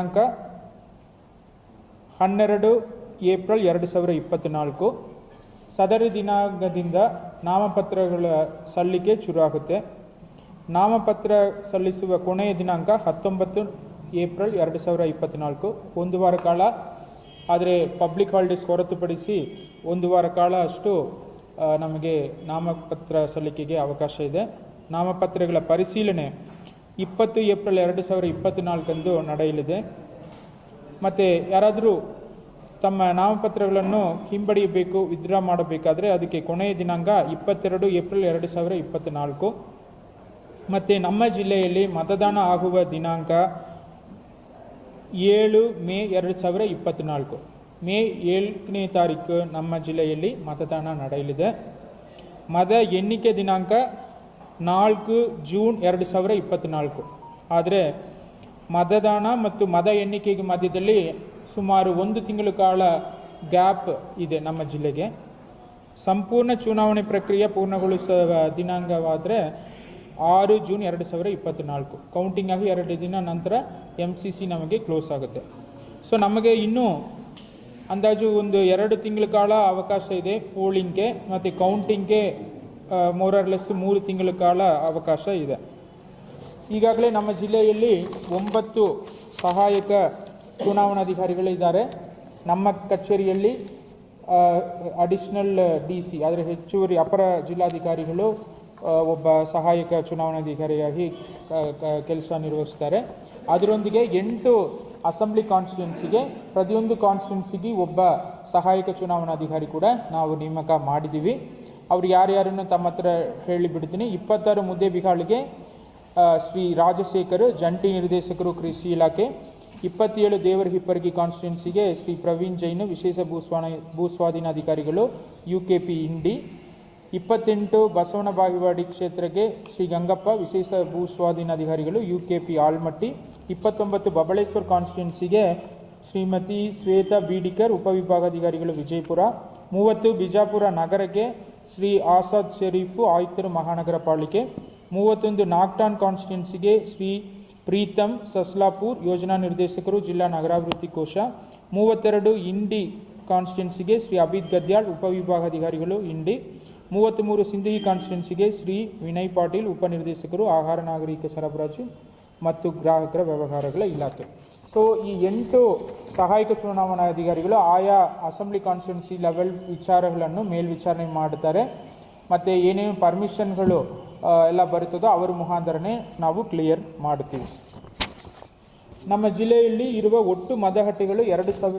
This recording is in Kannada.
ದಿನಾಂಕ 12 ಏಪ್ರಿಲ್ 2024. ಸದರಿ ದಿನಾಂಕದಿಂದ ನಾಮಪತ್ರಗಳ ಸಲ್ಲಿಕೆ ಶುರುವಾಗುತ್ತೆ. ನಾಮಪತ್ರ ಸಲ್ಲಿಸುವ ಕೊನೆಯ ದಿನಾಂಕ 19 ಏಪ್ರಿಲ್ 2024, ಒಂದು ವಾರ ಕಾಲ. ಆದರೆ ಪಬ್ಲಿಕ್ ಹಾಲಿಡೇಸ್ ಹೊರತುಪಡಿಸಿ ಒಂದು ವಾರ ಕಾಲ ಅಷ್ಟು ನಮಗೆ ನಾಮಪತ್ರ ಸಲ್ಲಿಕೆಗೆ ಅವಕಾಶ ಇದೆ. ನಾಮಪತ್ರಗಳ ಪರಿಶೀಲನೆ 20 ಏಪ್ರಿಲ್ 2024 ನಡೆಯಲಿದೆ. ಮತ್ತು ಯಾರಾದರೂ ತಮ್ಮ ನಾಮಪತ್ರಗಳನ್ನು ಹಿಂಪಡೆಯಬೇಕು, ವಿತ್ಡ್ರಾ ಮಾಡಬೇಕಾದರೆ ಅದಕ್ಕೆ ಕೊನೆಯ ದಿನಾಂಕ 22 ಏಪ್ರಿಲ್ 2024. ಮತ್ತು ನಮ್ಮ ಜಿಲ್ಲೆಯಲ್ಲಿ ಮತದಾನ ಆಗುವ ದಿನಾಂಕ 7 ಮೇ 2024. ಮೇ 7ನೇ ತಾರೀಕು ನಮ್ಮ ಜಿಲ್ಲೆಯಲ್ಲಿ ಮತದಾನ ನಡೆಯಲಿದೆ. ಮತ ಎಣ್ಣಿಕೆ ದಿನಾಂಕ 4 ಜೂನ್ 2024. ಆದರೆ ಮತದಾನ ಮತ್ತು ಮತ ಎಣ್ಣಿಕೆಗೆ ಮಧ್ಯದಲ್ಲಿ ಸುಮಾರು 1 ತಿಂಗಳ ಕಾಲ ಗ್ಯಾಪ್ ಇದೆ ನಮ್ಮ ಜಿಲ್ಲೆಗೆ. ಸಂಪೂರ್ಣ ಚುನಾವಣೆ ಪ್ರಕ್ರಿಯೆ ಪೂರ್ಣಗೊಳಿಸುವ ದಿನಾಂಕವಾದರೆ 6 ಜೂನ್ 2024. ಕೌಂಟಿಂಗ್ ಆಗಿ 2 ದಿನ ನಂತರ MCC ನಮಗೆ ಕ್ಲೋಸ್ ಆಗುತ್ತೆ. ಸೊ ನಮಗೆ ಇನ್ನೂ ಅಂದಾಜು ಒಂದು 2 ತಿಂಗಳ ಕಾಲ ಅವಕಾಶ ಇದೆ ಪೋಲಿಂಗ್ಗೆ, ಮತ್ತು ಕೌಂಟಿಂಗ್ಗೆ ಮೋರರ್ಲೆಸ್ 3 ತಿಂಗಳ ಕಾಲ ಅವಕಾಶ ಇದೆ. ಈಗಾಗಲೇ ನಮ್ಮ ಜಿಲ್ಲೆಯಲ್ಲಿ 9 ಸಹಾಯಕ ಚುನಾವಣಾಧಿಕಾರಿಗಳಿದ್ದಾರೆ. ನಮ್ಮ ಕಚೇರಿಯಲ್ಲಿ ಅಡಿಷನಲ್ DC ಆದರೆ ಹೆಚ್ಚುವರಿ ಅಪರ ಜಿಲ್ಲಾಧಿಕಾರಿಗಳು ಒಬ್ಬ ಸಹಾಯಕ ಚುನಾವಣಾಧಿಕಾರಿಯಾಗಿ ಕೆಲಸ ನಿರ್ವಹಿಸ್ತಾರೆ. ಅದರೊಂದಿಗೆ 8 ಅಸೆಂಬ್ಲಿ ಕಾನ್ಸ್ಟಿಟ್ಯೂನ್ಸಿಗೆ, ಪ್ರತಿಯೊಂದು ಕಾನ್ಸ್ಟಿಟ್ಯೂನ್ಸಿಗೆ ಒಬ್ಬ ಸಹಾಯಕ ಚುನಾವಣಾಧಿಕಾರಿ ಕೂಡ ನಾವು ನೇಮಕ ಮಾಡಿದ್ದೀವಿ. ಅವರು ಯಾರ್ಯಾರನ್ನು ತಮ್ಮ ಹತ್ರ ಹೇಳಿಬಿಡ್ತೀನಿ. 26 ಮುದ್ದೇಬಿಹಾಳ್ಗೆ ಶ್ರೀ ರಾಜಶೇಖರ್, ಜಂಟಿ ನಿರ್ದೇಶಕರು ಕೃಷಿ ಇಲಾಖೆ. 27 ದೇವರಹಿಪ್ಪರಗಿ ಕಾನ್ಸ್ಟಿಟ್ಯೂನ್ಸಿಗೆ ಶ್ರೀ ಪ್ರವೀಣ್ ಜೈನ್, ವಿಶೇಷ ಭೂಸ್ವಾಧೀನಾಧಿಕಾರಿಗಳು UKP ಇಂಡಿ. 28 ಬಸವನ ಬಾಗೇವಾಡಿ ಕ್ಷೇತ್ರಕ್ಕೆ ಶ್ರೀ ಗಂಗಪ್ಪ, ವಿಶೇಷ ಭೂಸ್ವಾಧೀನಾಧಿಕಾರಿಗಳು UKP ಆಲ್ಮಟ್ಟಿ. 29 ಬಬಳೇಶ್ವರ್ ಕಾನ್ಸ್ಟಿಟ್ಯೂನ್ಸಿಗೆ ಶ್ರೀಮತಿ ಶ್ವೇತಾ ಬೀಡಿಕರ್, ಉಪವಿಭಾಗಾಧಿಕಾರಿಗಳು ವಿಜಯಪುರ. 30 ಬಿಜಾಪುರ ನಗರಕ್ಕೆ ಶ್ರೀ ಆಸಾದ್ ಶರೀಫು, ಆಯುಕ್ತರು ಮಹಾನಗರ ಪಾಲಿಕೆ. 31 ನಾಗ್ಟಾನ್ ಕಾನ್ಸ್ಟಿಟ್ಯೂನ್ಸಿಗೆ ಶ್ರೀ ಪ್ರೀತಮ್ ಸಸ್ಲಾಪುರ್, ಯೋಜನಾ ನಿರ್ದೇಶಕರು, ಜಿಲ್ಲಾ ನಗರಾಭಿವೃದ್ಧಿ ಕೋಶ. 32 ಇಂಡಿ ಕಾನ್ಸ್ಟಿಟ್ಯೂನ್ಸಿಗೆ ಶ್ರೀ ಅಬಿದ್ ಗದ್ಯಾಳ್, ಉಪವಿಭಾಗಾಧಿಕಾರಿಗಳು ಇಂಡಿ. 33 ಸಿಂದಗಿ ಕಾನ್ಸ್ಟಿಟ್ಯೂನ್ಸಿಗೆ ಶ್ರೀ ವಿನಯ್ ಪಾಟೀಲ್, ಉಪನಿರ್ದೇಶಕರು, ಆಹಾರ ನಾಗರಿಕ ಸರಬರಾಜು ಮತ್ತು ಗ್ರಾಹಕರ ವ್ಯವಹಾರಗಳ ಇಲಾಖೆ. ಸೊ ಈ 8 ಸಹಾಯಕ ಚುನಾವಣಾಧಿಕಾರಿಗಳು ಆಯಾ ಅಸೆಂಬ್ಲಿ ಕಾನ್ಸ್ಟಿಟ್ಯೂನ್ಸಿ ಲೆವೆಲ್ ವಿಚಾರಗಳನ್ನು ಮೇಲ್ವಿಚಾರಣೆ ಮಾಡ್ತಾರೆ. ಮತ್ತು ಏನೇನು ಪರ್ಮಿಷನ್ಗಳು ಎಲ್ಲ ಬರುತ್ತದೋ ಅವರ ಮುಖಾಂತರನೇ ನಾವು ಕ್ಲಿಯರ್ ಮಾಡುತ್ತೀವಿ. ನಮ್ಮ ಜಿಲ್ಲೆಯಲ್ಲಿ ಇರುವ ಒಟ್ಟು ಮತಗಟ್ಟೆಗಳು 2000